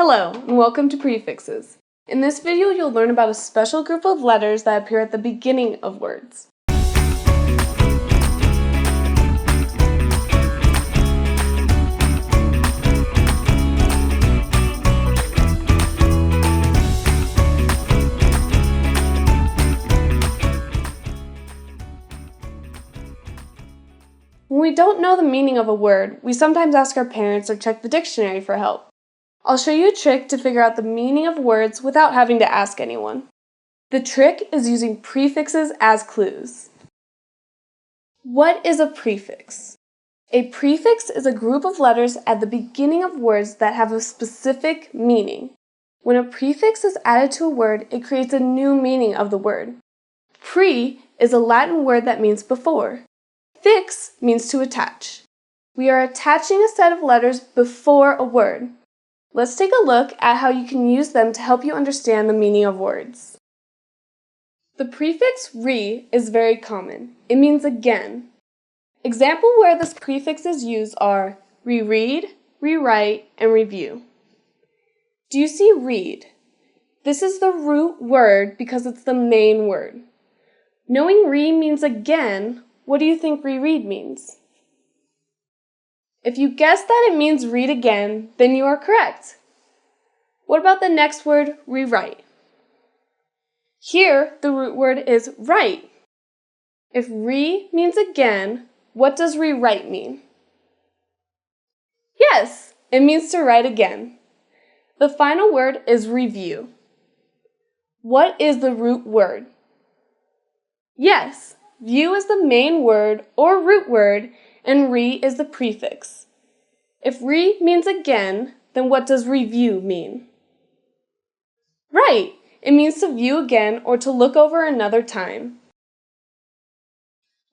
Hello, and welcome to Prefixes. In this video, you'll learn about a special group of letters that appear at the beginning of words. When we don't know the meaning of a word, we sometimes ask our parents or check the dictionary for help. I'll show you a trick to figure out the meaning of words without having to ask anyone. The trick is using prefixes as clues. What is a prefix? A prefix is a group of letters at the beginning of words that have a specific meaning. When a prefix is added to a word, it creates a new meaning of the word. Pre is a Latin word that means before. Fix means to attach. We are attaching a set of letters before a word. Let's take a look at how you can use them to help you understand the meaning of words. The prefix re is very common. It means again. Examples where this prefix is used are reread, rewrite, and review. Do you see read? This is the root word because it's the main word. Knowing re means again, what do you think reread means? If you guess that it means read again, then you are correct. What about the next word, rewrite? Here, the root word is write. If re means again, what does rewrite mean? Yes, it means to write again. The final word is review. What is the root word? Yes, view is the main word or root word, and re is the prefix. If re means again, then what does review mean? Right, it means to view again or to look over another time.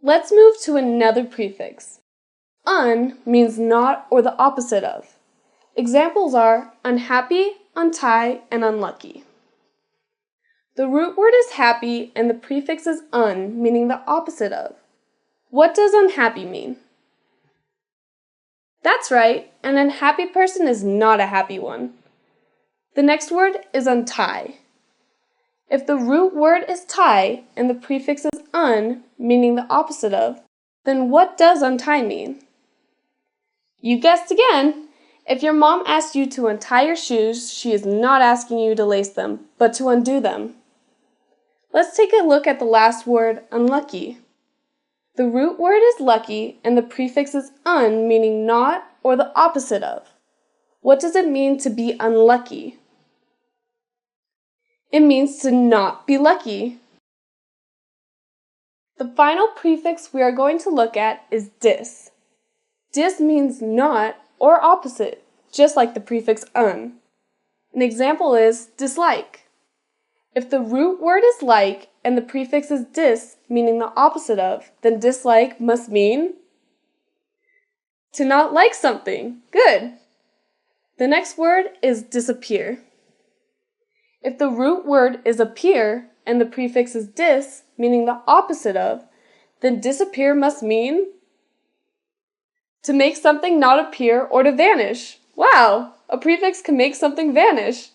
Let's move to another prefix. Un means not or the opposite of. Examples are unhappy, untie, and unlucky. The root word is happy and the prefix is un, meaning the opposite of. What does unhappy mean? That's right, an unhappy person is not a happy one. The next word is untie. If the root word is tie and the prefix is un, meaning the opposite of, then what does untie mean? You guessed again! If your mom asked you to untie your shoes, she is not asking you to lace them, but to undo them. Let's take a look at the last word, unlucky. The root word is lucky and the prefix is un, meaning not or the opposite of. What does it mean to be unlucky? It means to not be lucky. The final prefix we are going to look at is dis. Dis means not or opposite, just like the prefix un. An example is dislike. If the root word is like and the prefix is dis, meaning the opposite of, then dislike must mean to not like something. Good. The next word is disappear. If the root word is appear and the prefix is dis, meaning the opposite of, then disappear must mean to make something not appear or to vanish. Wow, a prefix can make something vanish.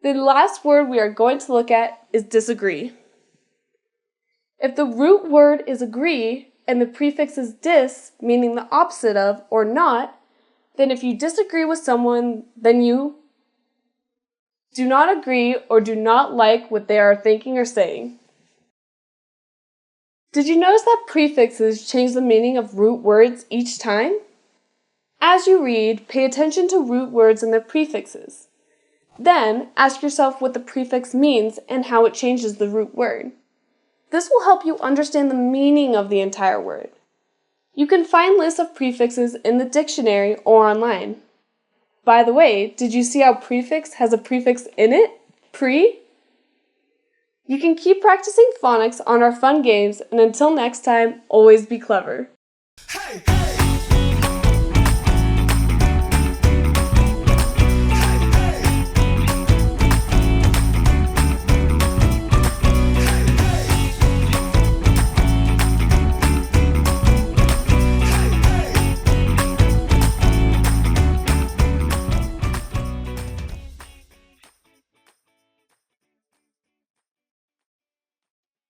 The last word we are going to look at is disagree. If the root word is agree and the prefix is dis, meaning the opposite of or not, then if you disagree with someone, then you do not agree or do not like what they are thinking or saying. Did you notice that prefixes change the meaning of root words each time? As you read, pay attention to root words and their prefixes. Then, ask yourself what the prefix means and how it changes the root word. This will help you understand the meaning of the entire word. You can find lists of prefixes in the dictionary or online. By the way, did you see how prefix has a prefix in it? Pre? You can keep practicing phonics on our fun games, and until next time, always be clever. Hey!